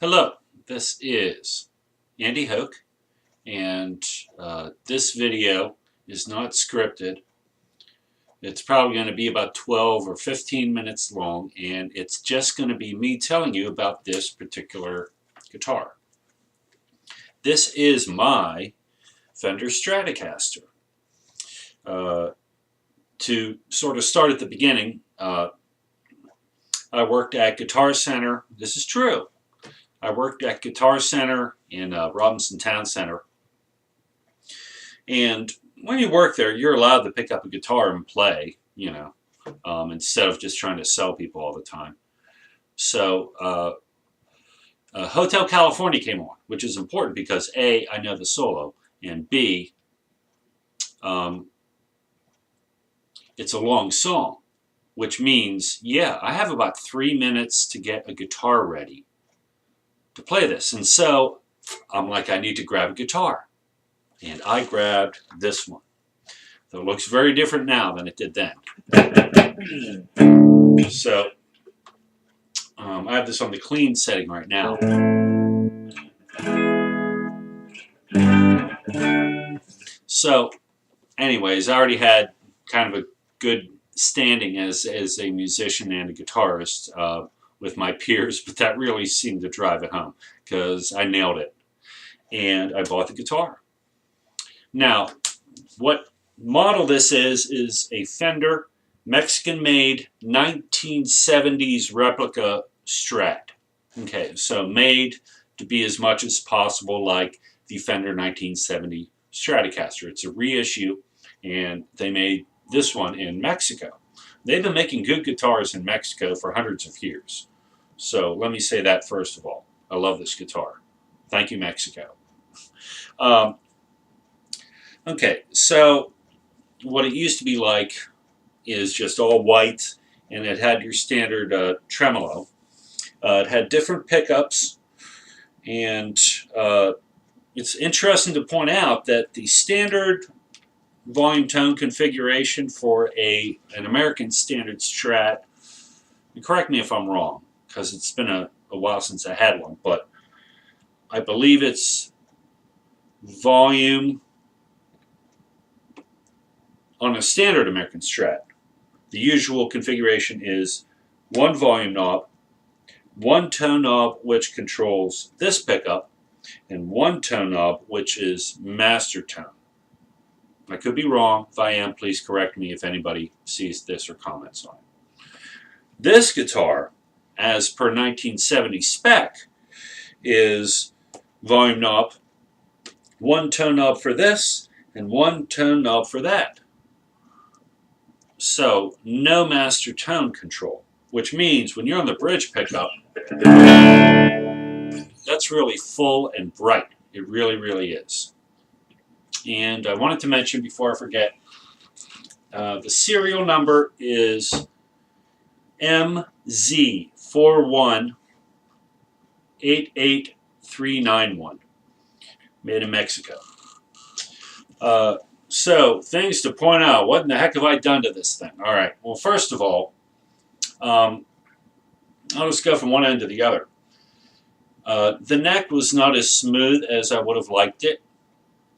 Hello, this is Andy Hoke, and this video is not scripted. It's probably going to be about 12 or 15 minutes long, and it's just going to be me telling you about this particular guitar. This is my Fender Stratocaster. To sort of start at the beginning, I worked at Guitar Center. This is true. I worked at Guitar Center in Robinson Town Center. And when you work there, you're allowed to pick up a guitar and play, instead of just trying to sell people all the time. So Hotel California came on, which is important because A, I know the solo, and B, it's a long song, which means, yeah, I have about 3 minutes to get a guitar ready to play this. And so I'm like, I need to grab a guitar. And I grabbed this one. So it looks very different now than it did then. So I have this on the clean setting right now. So anyways, I already had kind of a good standing as a musician and a guitarist with my peers, but that really seemed to drive it home because I nailed it. And I bought the guitar. Now, what model this is a Fender Mexican-made 1970s replica Strat. Okay, so made to be as much as possible like the Fender 1970 Stratocaster. It's a reissue, and they made this one in Mexico. They've been making good guitars in Mexico for hundreds of years. So let me say that first of all. I love this guitar. Thank you, Mexico. Okay, so what it used to be like is just all white, and it had your standard tremolo. It had different pickups, and it's interesting to point out that the standard volume tone configuration for an American standard Strat, and correct me if I'm wrong, because it's been a while since I had one, but I believe it's volume on a standard American Strat. The usual configuration is one volume knob, one tone knob which controls this pickup, and one tone knob which is master tone. I could be wrong. If I am, please correct me if anybody sees this or comments on it. This guitar, as per 1970 spec, is volume knob, one tone knob for this, and one tone knob for that. So, no master tone control, which means when you're on the bridge pickup, that's really full and bright. It really, really is. And I wanted to mention before I forget, the serial number is MZ4188391, made in Mexico. So, things to point out. What in the heck have I done to this thing? All right. Well, first of all, I'll just go from one end to the other. The neck was not as smooth as I would have liked it.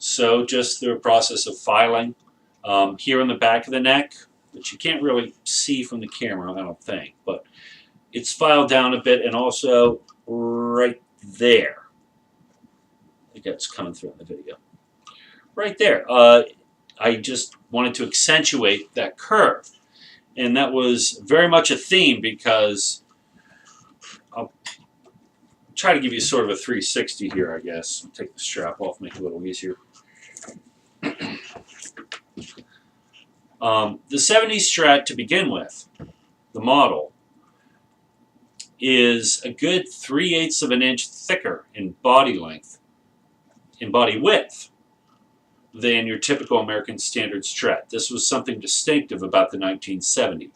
So, just through a process of filing here on the back of the neck, which you can't really see from the camera, I don't think, but it's filed down a bit, and also right there. I think that's coming through in the video. Right there. I just wanted to accentuate that curve. And that was very much a theme because I'll try to give you sort of a 360 here, I guess. I'll take the strap off, make it a little easier. The 70s Strat, to begin with, the model, is a good 3/8 of an inch thicker in body length, in body width, than your typical American standard Strat. This was something distinctive about the 1970.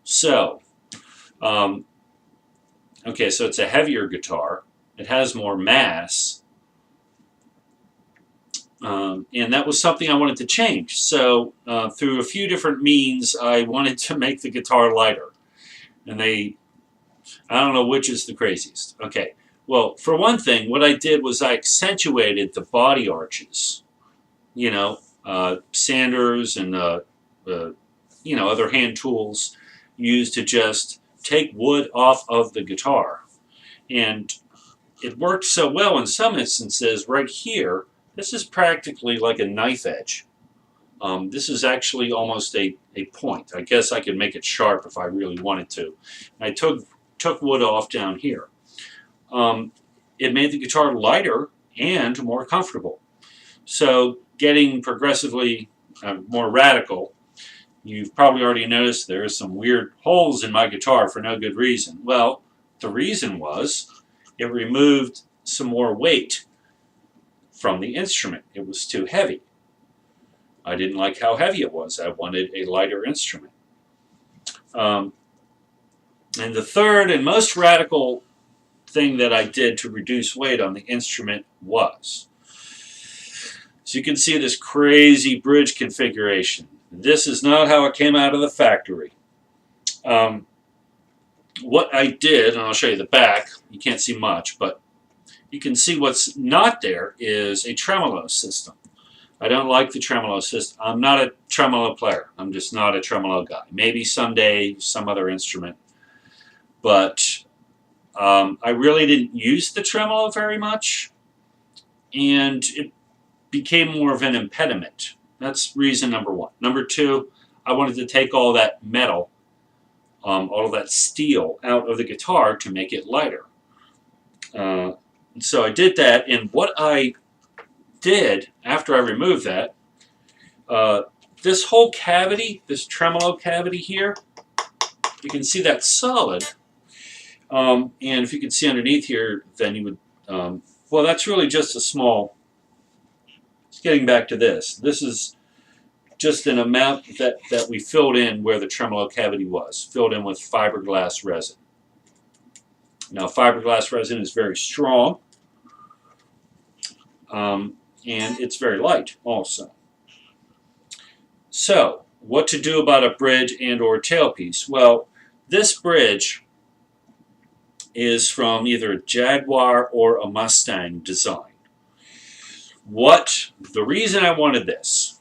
So, okay, so it's a heavier guitar. It has more mass. And that was something I wanted to change. So, through a few different means, I wanted to make the guitar lighter. And I don't know which is the craziest. Okay, Well, for one thing, what I did was I accentuated the body arches. You know, sanders and other hand tools used to just take wood off of the guitar, and it worked so well in some instances. Right here, this is practically like a knife edge. This is actually almost a point. I guess I could make it sharp if I really wanted to. I took wood off down here. It made the guitar lighter and more comfortable. So getting progressively more radical, you've probably already noticed there are some weird holes in my guitar for no good reason. Well, the reason was it removed some more weight from the instrument. It was too heavy. I didn't like how heavy it was. I wanted a lighter instrument. And the third and most radical thing that I did to reduce weight on the instrument was, so you can see this crazy bridge configuration. This is not how it came out of the factory. What I did, and I'll show you the back, you can't see much, but you can see what's not there is a tremolo system. I don't like the tremolo system. I'm not a tremolo player. I'm just not a tremolo guy. Maybe someday some other instrument. But I really didn't use the tremolo very much, and it became more of an impediment. That's reason number one. Number two, I wanted to take all that metal, all of that steel out of the guitar to make it lighter. So I did that, and what I did after I removed that, this whole cavity, this tremolo cavity here, you can see that's solid. And if you can see underneath here, then you would, well, that's really just a small, it's getting back to this. This is just an amount that we filled in where the tremolo cavity was, filled in with fiberglass resin. Now, fiberglass resin is very strong, and it's very light also. So, what to do about a bridge and or tailpiece? Well, this bridge is from either a Jaguar or a Mustang design. The reason I wanted this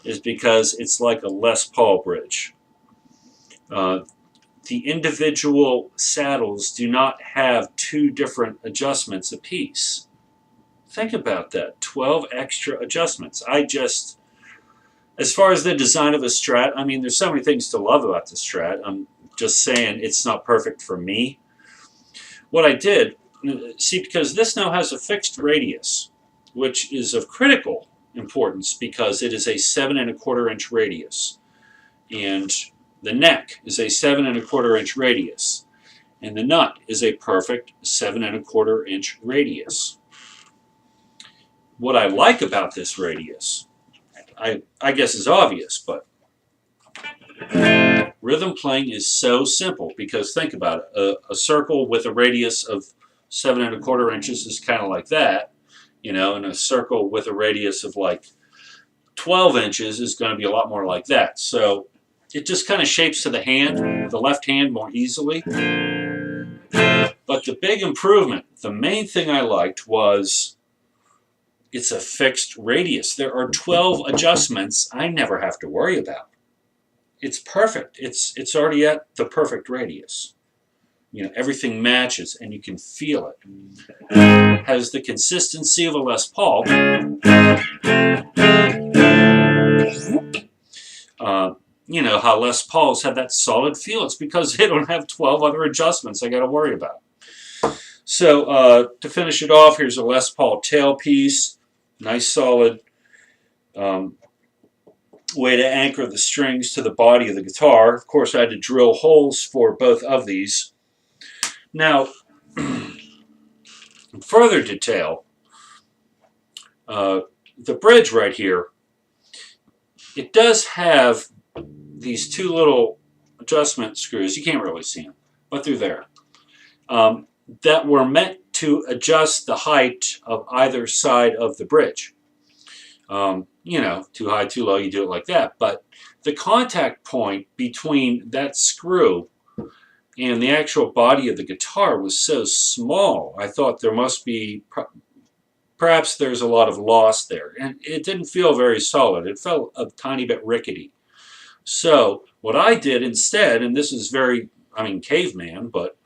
is because it's like a Les Paul bridge. The individual saddles do not have two different adjustments apiece. Think about that, 12 extra adjustments. As far as the design of a Strat, I mean, there's so many things to love about the Strat. I'm just saying it's not perfect for me. What I did, see, because this now has a fixed radius, which is of critical importance because it is a 7 1/4 inch radius. And the neck is a 7 1/4 inch radius. And the nut is a perfect 7 1/4 inch radius. What I like about this radius, I guess is obvious, but rhythm playing is so simple because think about it. A circle with a radius of 7 1/4 inches is kind of like that, you know, and a circle with a radius of like 12 inches is going to be a lot more like that. So it just kind of shapes to the hand, the left hand, more easily. But the big improvement, the main thing I liked was it's a fixed radius. There are 12 adjustments I never have to worry about. It's perfect. It's already at the perfect radius. You know, everything matches and you can feel it. It has the consistency of a Les Paul. You know how Les Pauls have that solid feel. It's because they don't have 12 other adjustments I got to worry about. So to finish it off, here's a Les Paul tailpiece. Nice solid way to anchor the strings to the body of the guitar. Of course, I had to drill holes for both of these. Now, in further detail, the bridge right here, it does have these two little adjustment screws. You can't really see them, but they're there. That were meant to adjust the height of either side of the bridge. You know, too high, too low, you do it like that. But the contact point between that screw And the actual body of the guitar was so small, I thought there must be, perhaps there's a lot of loss there. And it didn't feel very solid. It felt a tiny bit rickety. So what I did instead, and this is very, caveman, but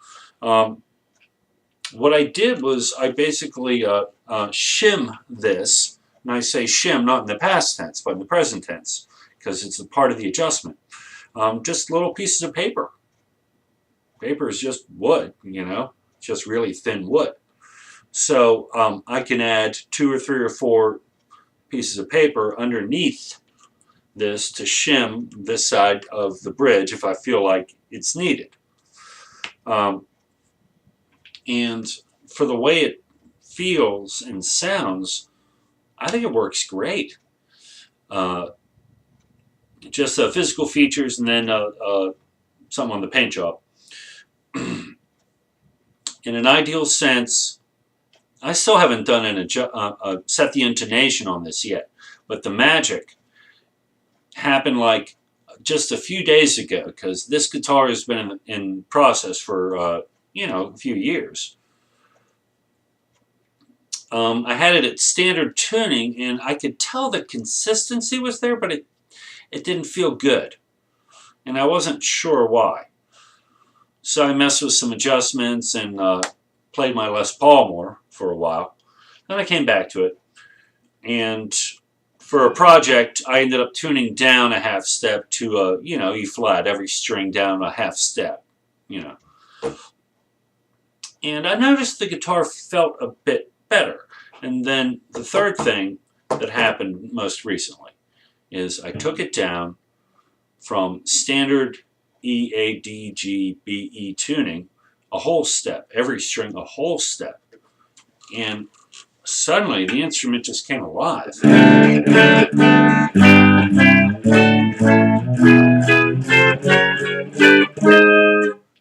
what I did was I basically shim this, and I say shim not in the past tense, but in the present tense, because it's a part of the adjustment. Just little pieces of paper. Paper is just wood, just really thin wood. So I can add 2 or 3 or 4 pieces of paper underneath this to shim this side of the bridge if I feel like it's needed. And for the way it feels and sounds, I think it works great. Just physical features and then something on the paint job. In an ideal sense, I still haven't done set the intonation on this yet, but the magic happened like just a few days ago, because this guitar has been in process for a few years. I had it at standard tuning, and I could tell the consistency was there, but it didn't feel good, and I wasn't sure why. So I messed with some adjustments and played my Les Paul more for a while. Then I came back to it, and for a project, I ended up tuning down a half step to E flat, every string down a half step, And I noticed the guitar felt a bit better. And then the third thing that happened most recently is I took it down from standard E, A, D, G, B, E tuning, a whole step, every string a whole step. And suddenly the instrument just came alive.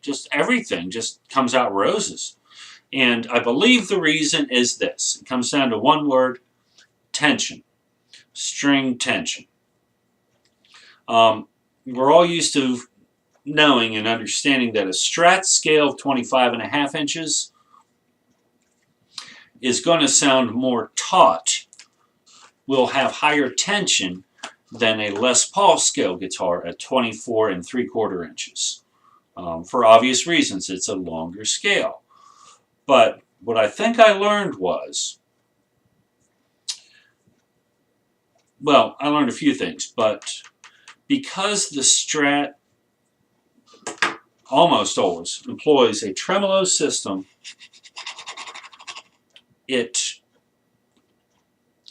Just everything just comes out roses. And I believe the reason is this. It comes down to one word: tension. String tension. We're all used to knowing and understanding that a Strat scale of 25.5 inches is going to sound more taut, will have higher tension than a Les Paul scale guitar at 24 3/4 inches. For obvious reasons, it's a longer scale. But what I think I learned was, well, I learned a few things, but because the Strat almost always employs a tremolo system, it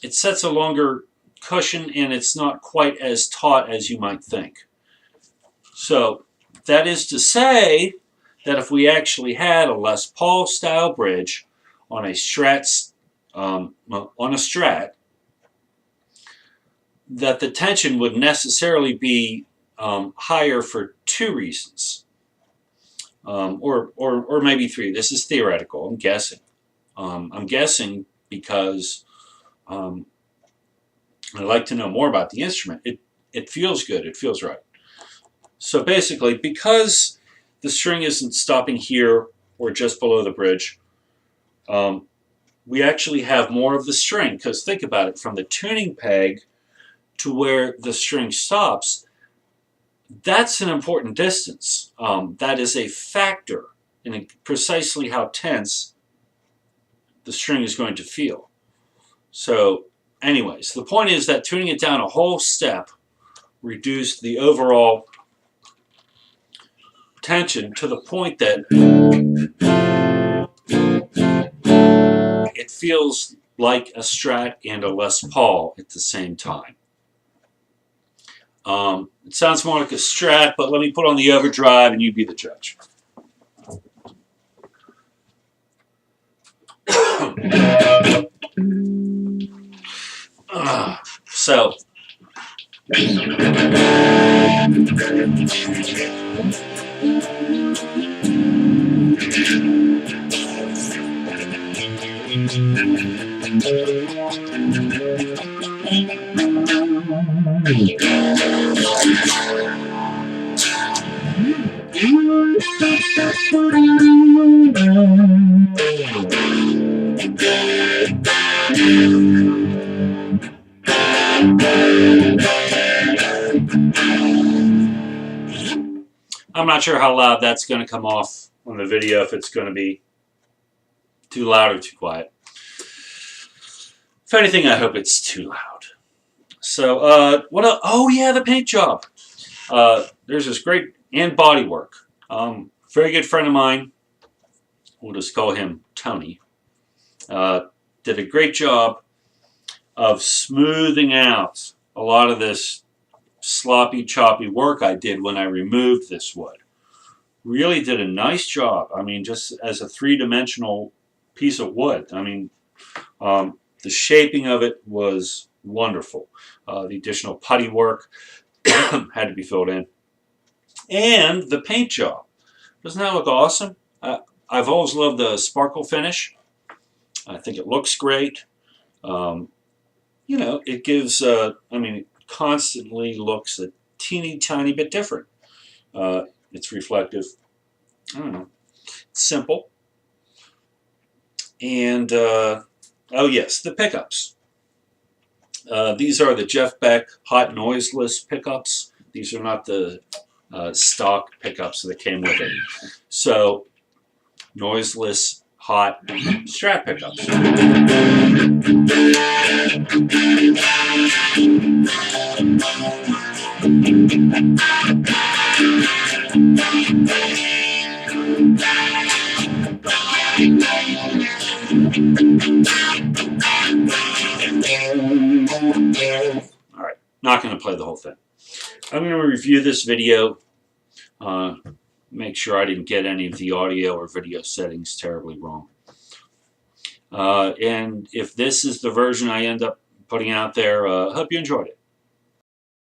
sets a longer cushion, and it's not quite as taut as you might think. So that is to say that if we actually had a Les Paul style bridge on a Strat, that the tension would necessarily be higher for 2 reasons, or maybe 3. This is theoretical. I'm guessing. I'm guessing because I'd like to know more about the instrument. It feels good. It feels right. So basically, because the string isn't stopping here or just below the bridge, we actually have more of the string. Because think about it, from the tuning peg to where the string stops, that's an important distance. That is a factor in precisely how tense the string is going to feel. So anyways, the point is that tuning it down a whole step reduced the overall tension to the point that it feels like a Strat and a Les Paul at the same time. It sounds more like a Strat, but let me put on the overdrive and you be the judge. So I'm not sure how loud that's going to come off on the video, if it's going to be too loud or too quiet. If anything, I hope it's too loud. So, what else? Oh, yeah, the paint job. There's this great, and body work. Very good friend of mine, we'll just call him Tony, did a great job of smoothing out a lot of this sloppy, choppy work I did when I removed this wood. Really did a nice job. I mean, just as a three-dimensional piece of wood. I mean, the shaping of it was wonderful. The additional putty work had to be filled in. And the paint job. Doesn't that look awesome? I've always loved the sparkle finish. I think it looks great. You know, it gives, I mean, it constantly looks a teeny tiny bit different. It's reflective. I don't know. It's simple. And, oh yes, the pickups. These are the Jeff Beck hot noiseless pickups. These are not the stock pickups that came with it. So, noiseless, hot Strat pickups. Alright, not going to play the whole thing. I'm going to review this video, make sure I didn't get any of the audio or video settings terribly wrong. And if this is the version I end up putting out there, I hope you enjoyed it.